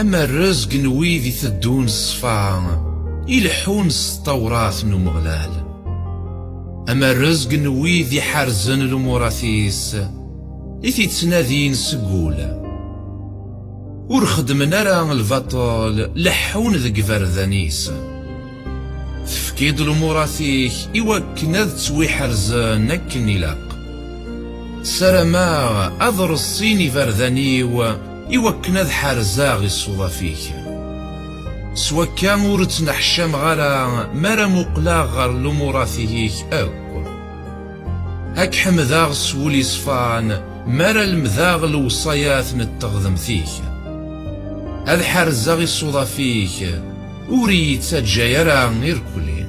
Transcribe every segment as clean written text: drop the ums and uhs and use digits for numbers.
أما الرزق نويذ يثدون الصفا يلحون التوراة نمغلال. أما الرزق نويذ يحرزن الموراثيس يتنادين سقولا. ورخدمنا راه البطل لحون ذك فردانيس. تفكيد الموراثيك إوكنا تسوي حرزان نكن يلاق. سرما أضر الصيني فردانيو إوكنا ذ حرزاغ الصوضا فيك. سوا كان ورتنا حشام غالا مرا مقلا غار الموراثيك أكو. هاك حمذاغ سولي صفان مرا المذاغ الوصايات نتغذم فيك. هذا حرزاغ الصوضا فيك وريد تجايرا غير كلين.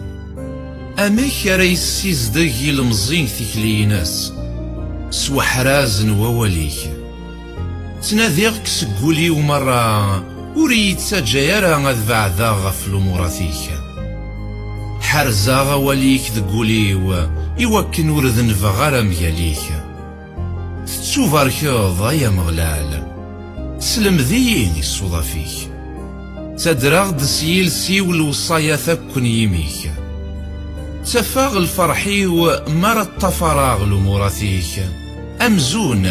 أميك ريس سيزدقي المزين ثيكليناس سوا حرازن وواليك. تناديغك سقولي ومرا وريد تجايرا غذ بعدا غف الموراثيك. حرزاغ وليك ذقوليو إوكن ورذن فغارا مياليك. تتوفاركيض يا مغلال سلم ذيني الصوضا فيك. تدراغ دسيل سيول وصايا ثكن يميك. تفاغ الفرحي مرا التفراغ لموراثيك. أمزون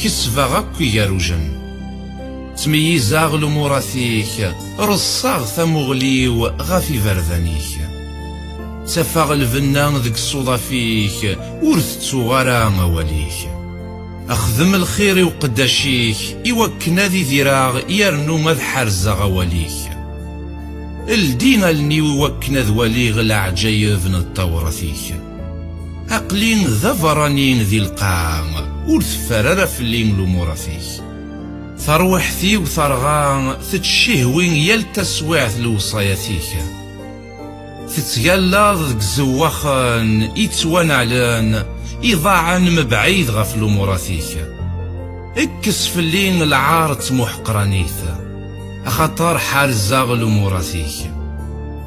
كسفاغك ياروجن. تميزاغ لموراثيك رصاغ ثمغليو غافي فردانيك. تفاغ الفنان ذك الصوضا فيك ورثتو غارا مواليك. أخذم الخير وقداشيك إوكنا ذي ذراغ يرنو مذ حرزا غواليك. الدين الني وكنا ذواليغ العجايب نتورثيك. أقلين ذفرانين ذي القاع ورثفرر فلين لمورثيك. ثروحثي وثرغان تتشهوين يلتسوعث لوصاياتيك. تتيلاض ذك زواخان يتوانعلان إضاعا مبعيد غف لموراثيك. اكس فلين العارت محقرانيثا أخطار حارزاغ لموراثيك.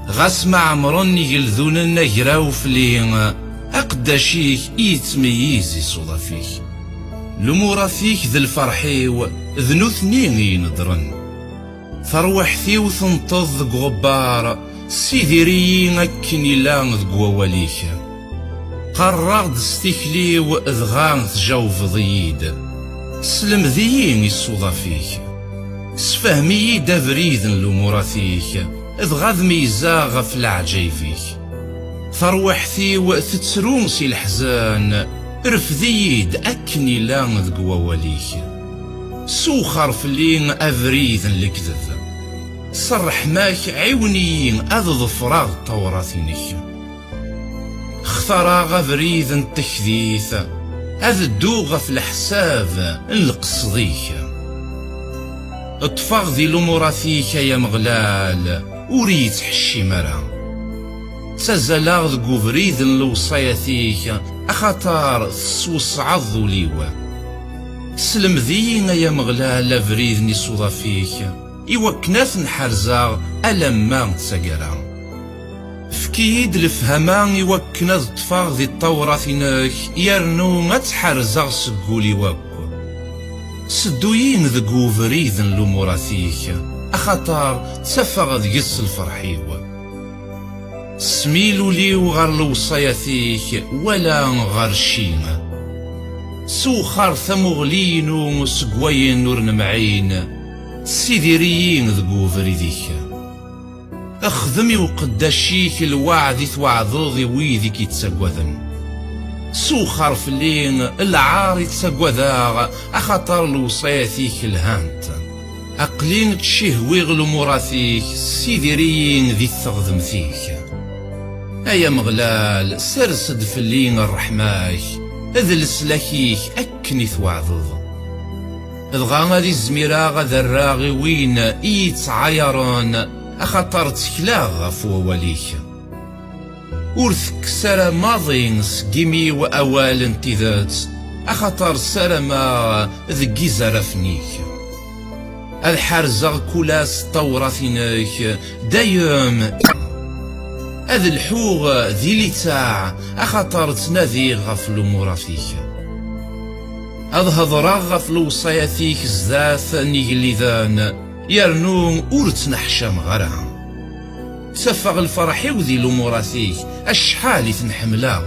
غاس مع عمرن يلذون النجراو فلين أقداشيك يتميزي صودا فيك. لموراثيك ذي الفرحيو ذنو ثنين يندرن. ثروحثي وثنطض غبار سيديريين أكن يلان ذقواليك. قرغد ستيكلي وإذغان تجاوف ضيد. سلم ذيين الصوضا فيك. سفهمي دافريذن لموراثيك إذغاذ ميزاغ في العجاي فيك. ثروحثي وتترومسي الحزان رفذيد أكني لان ذقواليك. سوخر فلين أفريذن الكذب. صرح ماك عيونيين أذ فراغ طوراثينيك. اخترا غفريذ التكذيث هذا الدوغ في الحساب القصديك. اطفاغ ذي لموراثيك يا مغلال وريت حشي مرا. تزلاغ ذقو فريذ الوصاياثيك أخطار تصوص عضو ليوا. سلم ذيين يا مغلال فريذني صوضا فيك إوكناث نحرزاغ ألما تسقرا. فكيد الفهمان يوكنا الطفاغ ذي التوراثينك يرنو ما تحرزاغ سقولي واكو. سدوين ذقو فريذن لموراثيك أخطار تسفغ ذيس الفرحيوة. سميلو ليو غار الوصاياثيك ولا غار شينا. سوخار ثمغلينو سقوين نور نمعين سيديريين ذقو فريديك. أخذمي وقداشيك الوعد توعظوذي ويذيك يتسقوذن. سوخر فلين العار يتسقوذاغ أخطر الوصاياثيك الهانت. أقلين تشهويغ لموراثيك سيديريين ذي الثغذم فيك. أيا مغلال سرسد فلين الرحماك إذ لسلاكيك أكني توعظوذ. إذغا غادي الزميرا ذراغي وين يتعايرون أخطر تكلاغ فواليك. ورثك سرى ماضي سقيمي وأوال انتذات أخطر سرما ذقي زرفنيك. الحرزة كلاس طورثينيك دايم هذا الحوغ ذي لتاع أخطر تنادي غفلو مرافيك. هذا هضرا غفلو صياثيك زداث نيجليذان يرنو ورتنحشم غرا سفغ الفرح وذي لموراتيك أشحال تنحملا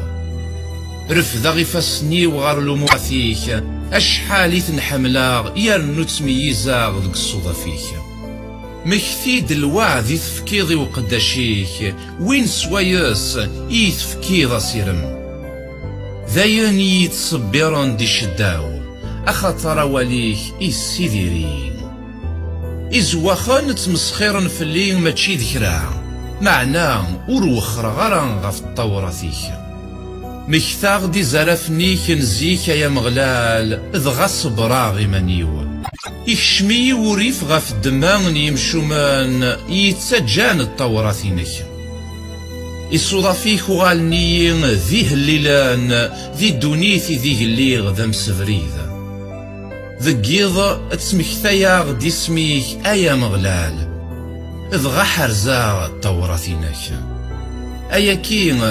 رفض غفاسني وغار لموراتيك أشحال تنحملا يرنو تميزا ذك الصودا فيك مكثيد الوعد يتفكيضي وقداشيك وين سوايس يتفكيض سيرم ذاين يتصبرون دي شداو أخطر وليك السيديرين إزواخان تمسخيرن في الليل ماشي ذكرا معناه وروخر غران غف الطوراتيك مكثاغ دي زرفني كنزيك يا مغلال ذغا صبراغي منيو يكشمي وريف غف الدمان يمشومان يتسجان الطوراتينك الصودا فيك وغالني ذيه الليلان ذي دونيثي ذيه الليغ ذا مسفريذا ذقيض تسمكثيا غدي سميك ايا مغلال ذغا حرزا الطوراتينك ايا كين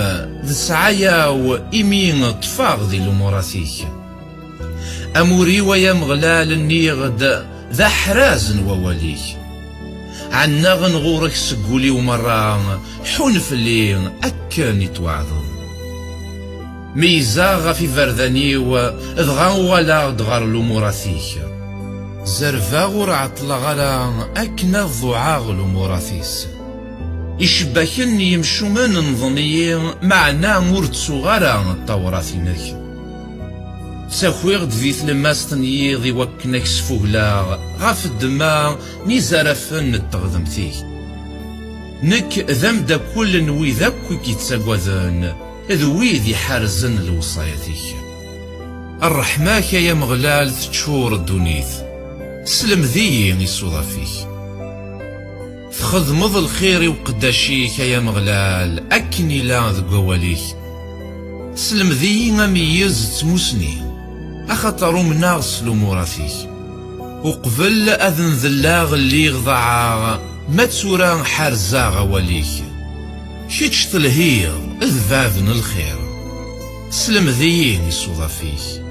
ذي سعايا وإمين طفاغ ذي لموراتيك أموري ويا مغلال النيغد ذا حراز ووليك عنا غنغورك سقولي ومران حون في الليل أكن يتوعظن ميزاغ في فرداني وذغا ولا دغار لموراتيك زرفا غرعت لغلا أكنا الضعاغ لموراتيس يشبكن يمشو من نظنيين معنا مرتسو غرا الطوراتينك ساخويغ دفيت لماستن يضي وكنك سفوغلا غاف الدماء نزارفن التغذمتيك نك ذم دا كل نوي ذاك كيتساقوذن ذوي ذي حارزن الوصايتيك الرحماك يا مغلال تشور الدونيث سلم ذي يصوضا فيك تخدمض الخير وقداشيك يا مغلال أكني لا ذقواليك سلم ذي مميز تموسني أخطروا منا غسلوا موراتيك وقبل أذن ذلاغ اللي غضعا ما تسورا حرزا غواليك شيتش تلهيض اذبابن الخير سلم ذيين يصوضا فيك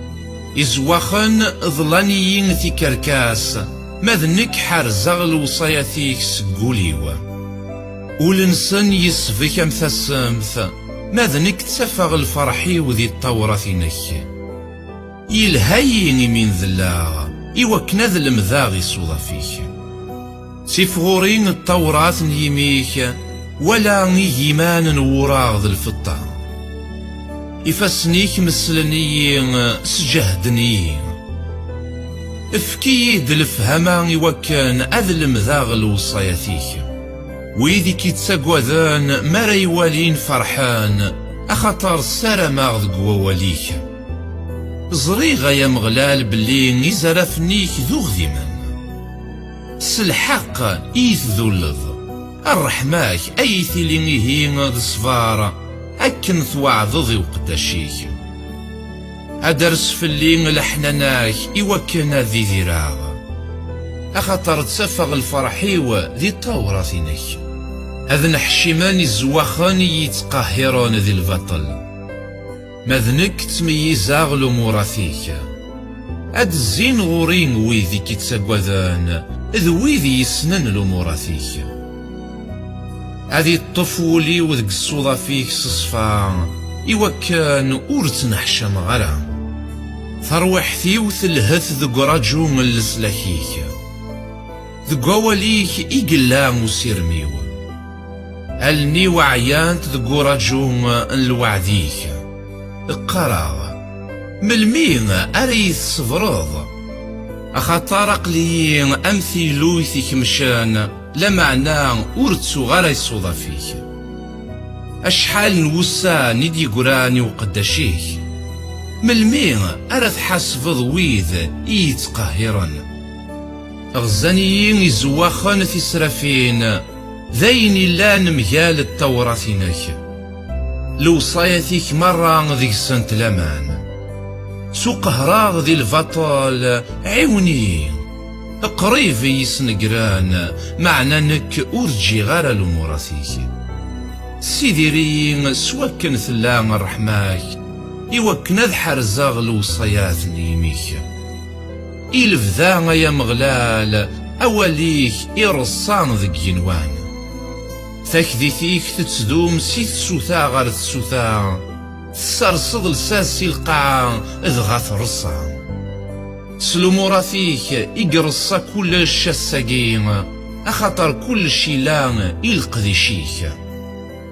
إزواخن ظلانيين في كركاس ماذنك حرزا الوصاياتيك سقوليوا ولنسن يسفك امثسمث ماذنك تسفغ الفرحي وذي الطوراتينك يلهيني من ذلا يوكنا ذا المذاغي صودا فيك سيفغورين الطورات يميك ولا يمان وراغ الفطة يفسنيك مسلنيين سجهدنيين افكيد الفهمان يوكن اذ المذاغ الوصاياتيك ويذي كيتساقوذان مرا يوالين فرحان أخطر سارة ماغذ قواليك زريغا يا مغلال بلي يزرفنيك ذو غذيمان سلحق إيث ذو اللظ الرحماك أيثي لنهين ذا صفارة أكن ثوعظضي وقداشيك أدرس في اللين لحناناك إوكنا ذي ذراغ أخطر تسفغ الفرحيوة ذي طوراتينك أذن حشيمان الزواخاني يتقاهرون ذي البطل ماذنك تميزاغ لموراتيك أد الزين غورين ويذي كيتساقوذان ذ ويذي يسنن لموراتيك هذي الطفولي وذك الصودا فيك صصفا إوكان أورتنحشم غرا ثروحتي وثلهث ذك رجو من لسلاكيك ذك أوليك إيقلا وسيرميو ألني وعيانت ذك رجو الوعديك القراغ ملمين أريث صفرض أخطار قليين أمثيلويثك مشان لمعنى أورتسو غرا يصودا فيك أشحال نوسا ندي قراني وقداشيك ملمين أرث حسفض ويذ يتقهرن غزانيين يزواخن في سرافين ذين لا نمجال التوراتينك لوصايتك مرة ذيك سنت لمان سوق هراغ ذي الفطال عيوني قريب يسنقران معنى نك أرجي غير لموراتيك سيديرين سوكن ثلام الرحماك يوكن ذ حرزاغ الوصايات نيميك إلفذا يا مغلال أوليك إرصان ذك ينوان. تكذيثيك تتدوم سي تسوثا غير تسوثا، تسرصد لساسي القاع إذغا ترصا. سلوموراتيك إقرصا كل الشاساقين، أخطر كل شيلان إلقذي شيك.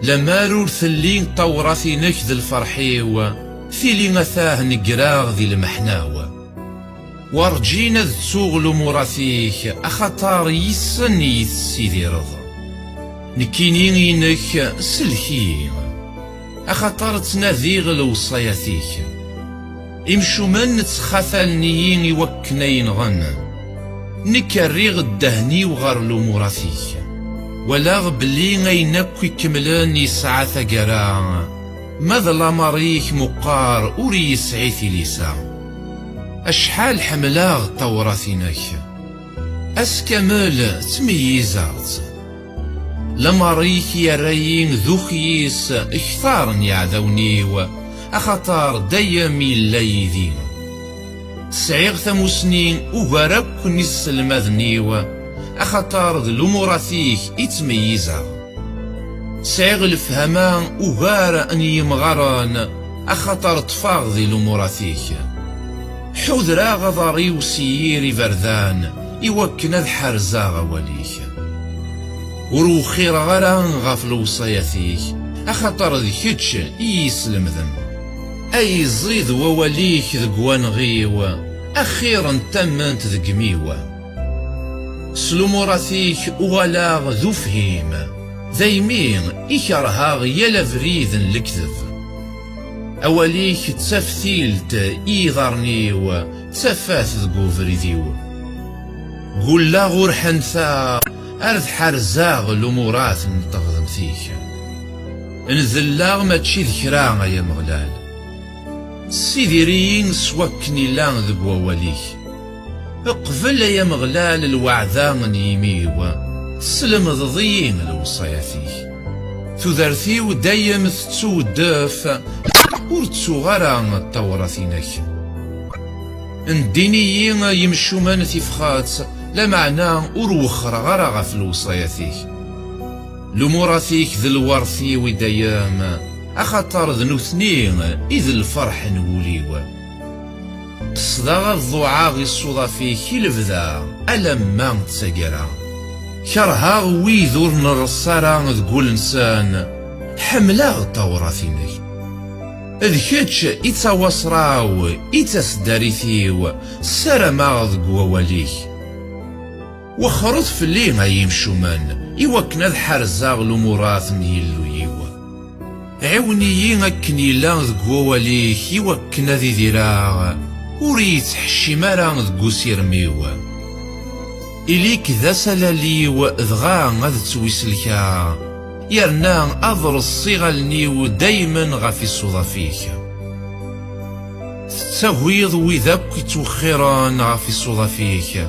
لما رور ثلين طوراتينك ذي الفرحيو، ثيلين أثاه نقراغ ذي المحناوة. ورجينا تسوغلو موراتيك، أخطار يسن يتسيدي رضا. نكينينك سلكي، أخطار تناذيغ الوصاياتيك. إمشو من تخاثلنيين يوكنين غن، نكريغ الدهني وغرلو موراتيك. ولا غبلي غيناكو يكملان يسعى ثقرا، ماذا لاماريك مقار وري يسعيثي ليسا. أشحال حملاغ طوراتينك، أسكمل تمييزات. لماريك يا رايين ذو خيس اكثار يعذونيو، أخطار دايمي الليذين. سعيغ ثموسنين وغرق نس المذنيو، أخطار ذو موراتيك يتميزا. سعيغ الفهمان وغار أن يمغران، أخطار طفاغ ذو موراتيك. حذرا غضاري وسييري فردان، يوكنا الحرزا غواليك. ورو خير غران غافل وصاياتيك، أخطر ذكتش يسلم ذن. أي زيد وواليك ذقوان غيوة، أخيرا تمنت ذقميوة. سلوموراتيك وغلاغ ذو فهيم، ذايمين إكرهاغ يلا فريذن الكذب. أوليك تسفتيلت إيغارنيو، تسفات ذقو فريديو. قول لا غور حنثا، أرد حرزاغ الأمورات نتغضم فيك. نذلاغ ما تشي ذكراغ يا مغلال. سيديرين سوكني لان ذق وواليك. اقفل يا مغلال الوعدان يميوة، سلم ضضيين الوصاياتيك. تذرثيو دايم تتسو الداف، ورتسو غرا الطوراتينك. الدينيين يمشو من تفخات، لا معنى وروخر غرا غفل وصاياتيك. لموراتيك ذي الورثي ودايام، أخطر ذنو ثنين إذ الفرح نوليوا. قصدا الضعاغ الصودا فيك الفذا، ألما تسقرا. كرها ويذور نرصارا ذقول نسان، حملا طوراتينك. إذ كتش إتا وصراو إتا سداريثيو، سرما ذقوا وليك. وخرط في اللي غيمشو من، يوكنا ذ حرزاغ الأمورات نيلو يوا. عونيين أكني لا ذقوا وليك، يوكنا ذي ذراغ، وريت حشي مرا ذقو سيرميوا. إليك ذا سلاليو ذغا غذ تويسلكا، يرنا أضر الصيغلنيو دايما غافي الصودا فيك. تتهويض وذاك توخيران غافي الصودا فيك.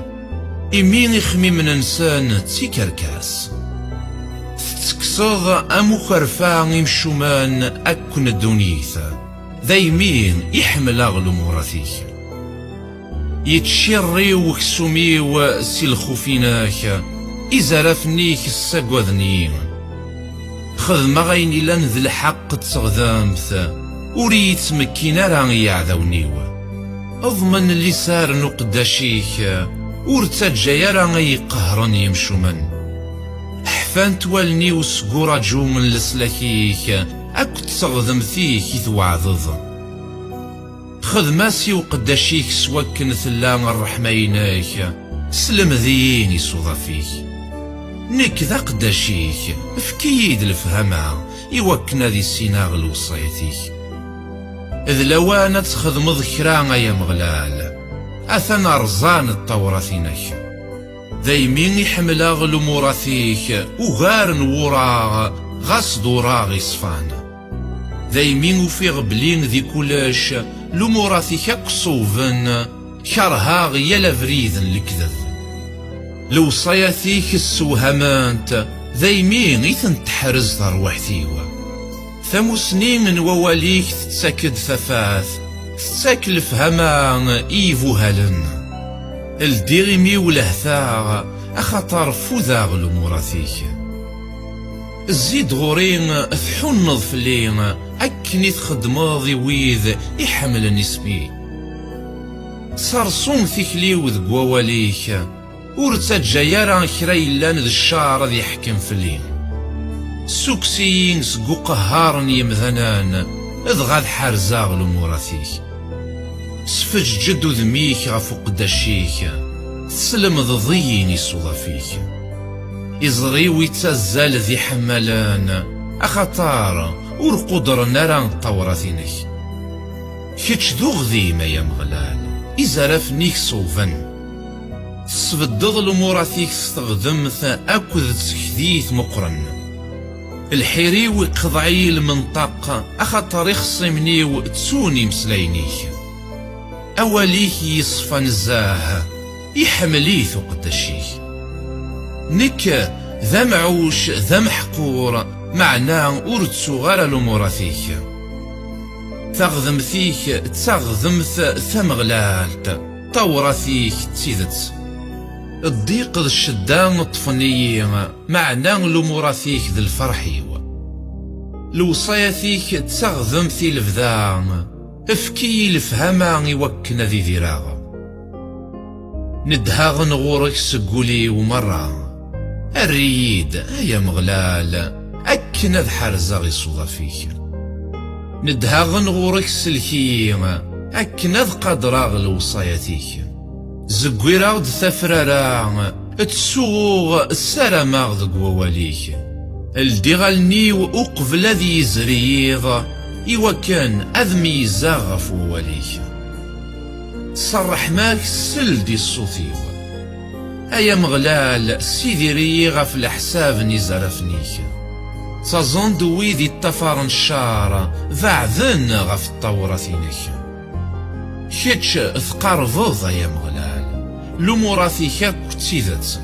إمين يخمي من إنسان تيكركاس. تتكسض أمو خرفا يمشومان أكن الدنيثة، دايمين يحمل أغلو موراتيك. يتشري وكسوميو سي الخوفيناك، إذا رفنيك الساقوذنين. خذ غيني لان ذي الحق تغذامث، وريت مكينا راه يعذونيو. اضمن اللي سار نقداشيك، ورتجا راه يقهرن يمشو من. حفان توالني وسقورا جو من لسلاكيك، أكو تغذم فيك يتوعظظ. خذ ماسي وقداشيك سواكن ثلا الرحميناك، سلم ذيني صوضا فيك. نيك ذا قداشيك فكيد الفهمة، يوكنا ذي السيناغ الوصايتيك. إذ لوانا تخدم ذكرا يا مغلال، أثنى رزان الطوراتينك. دايمين يحمل أغلو موراتيك، وغار نوراغ غاس دوراغ يصفان. دايمين وفي غبلين ذي كلاش، لموراتيك أقصوفن، كرهاغ يلا فريذن الكذب. لوصاياتيك السوهمانت، دايمين إثن تحرز ضروحتيوا. ثموسنين وواليك تتساكد ثفاث، تتساكل فهمان إيفو هالن. الديغمي ولهثاغ، أخطر فذاغ لموراتيك. زيد غورين تحنض فلي أكني تخدمض ويذ يحمل نسبي. صرصوم ثكلي وذ قواليك ورتجا يرى كريلان ذي الشعر ذي يحكم فلي. سوكسيين سقو قهارن يمذنان إذ غاد حرزاغ لموراتيك. سفج جدو ذميك غفوق داشيك تسلم ضيين يصوض فيك. إزري ويتزال ذي حملان أخطار ورقدر نرى طورثينك. كتش ذغذي ما يمغلال إذا رفنيك صوفن. تسبدض لموراتيك تستخدمث أكد تكذيث مقرن. الحيري وقضعي المنطقة أخطر يخصمني وتسوني مسلينيك. أوليك يصفى نزاه يحمليث قداشيك. نك ذا معوش ذا محقور معناه أرتسو غير لموراتيك. تغذم فيك تغذمث ثمغلالت طوراتيك تيدت. الضيق ذا الشدان الطفنية معناه لموراتيك ذا الفرحيو. الوصاياتيك تغذم في الفذان افكي الفهمان يوكنا ذي ذراغ. ندهاغ نغورك سقولي ومرة الريد يا مغلال أكنا ذ حرزاغ يصوض فيك. ندهاغ نغورك سلكي أكنا ذ قدراغ الوصاياتيك. زقويراغ ذ ثفرارا تسوغ السرماغ ذ قواليك. الدغالني وأقبل ذي يزريض إوكان أذمي زاغ فواليك. صرح ماك سلدي الصوتيو أيا مغلال سيدي ريغا في الحساب نزرفنيك. تظن دويدي الطفار الشارة بعذن غف الطورثينك. كتش ثقارفض يا مغلال لموراتيك كتيدت.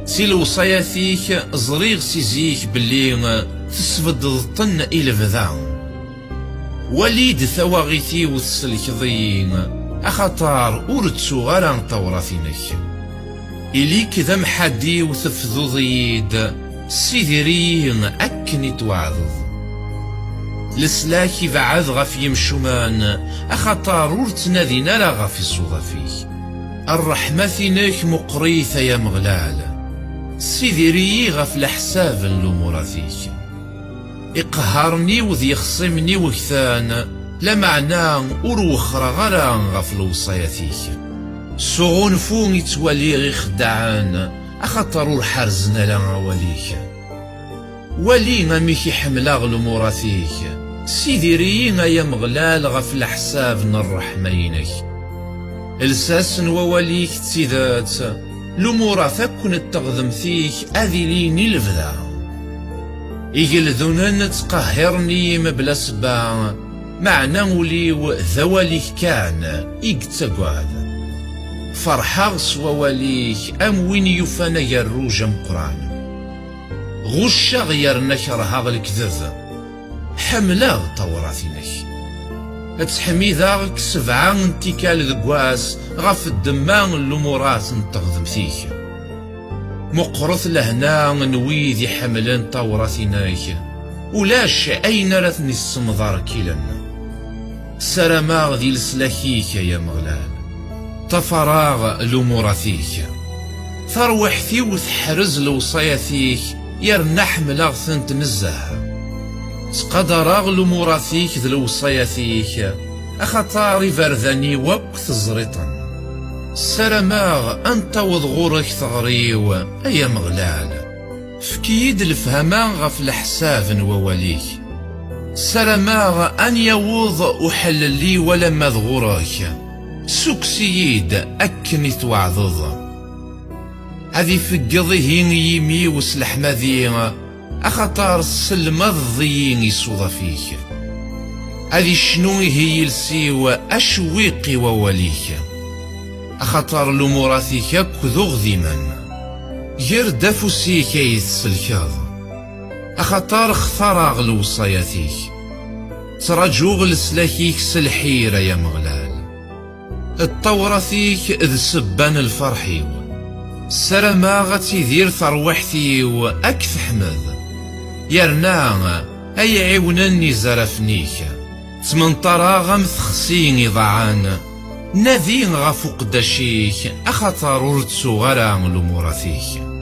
سي الوصاياتيك زريغ سيزيك باللي تسبد الطن إلى فذان. وليد ثواغيتي وتسلكضين أخطار أرتسو غير طورثينك. إليك ذا محدي وتفذوضيد سيديرين أكني توعظض. لسلاكي بعذ غف يمشومان أخطار ورتنادي نلا غف الصوض فيه. الرحمة ثينك مقريثة يا مغلال سيديري غف الحساب لموراتيك. إقهارني وذي يخصمني وكثان لمعنى أروخر غران غف الوصاياتيك. سغون فون يتولي غي خدعان أخطر الحرزنا لغواليك. ولي غميك يحملاغ لموراتيك سيديريين يا مغلال غف الحساب الرحمينك. الساس ووليك تسيدات لموراتك كنت تغذم فيك أذيليني الفذا. إيقلذونن تقهرني مبلا سبا معنى وليو ذواليك كان إيقتقواد. فرحاغ سواليك أم وين يفانا يروج مقران. غشا غير نكرهاغ الكذب حملاغ طوراتينك. تحميذاغك سبعة انتكال ذقواس غف الدمان اللمورات نتغذم فيك. مقرث لهنا نويذ حملان طوراتينك ولاش أين رثني السمضار كيلنا. سرماغ ذي لسلاكيك يا مغلال تفراغ لموراتيك. ثروحتي وتحرز لوصاياتيك يرنا حملاغ ثنت نزه. تقدراغ لموراتيك ذ لوصاياتيك أخطاري فرداني وقت زريطا. سرماغ أنت وضغورك ثغريو أيا مغلال فكيد الفهمان غف الحساب وواليك. سرماغ أن يوض أحلل لي ولا مذغورك سوكسيد أكني توعظض. هذي فقضيه يمي وسلح مذيغ أخطار السلم الضيين يصوض فيك. هذي شنو هي السيوة أشويقي ووليك. أخطار لموراتيك كذوغ ذيمن يرد فسيك يتسلكاض. أخطار اختراغ لوصاياتيك ترجوغ لسلاكيك سلحيرة يا مغلال. الطورة فيك ذ سبان الفرحيو سرما غتيدير تروحتي وأك تحمد يرنا أي عونني زرفنيك تمنطرا غم تخسيني ضعان نادي غفوق داشيك أخطر ورتسو غرا لموراتيك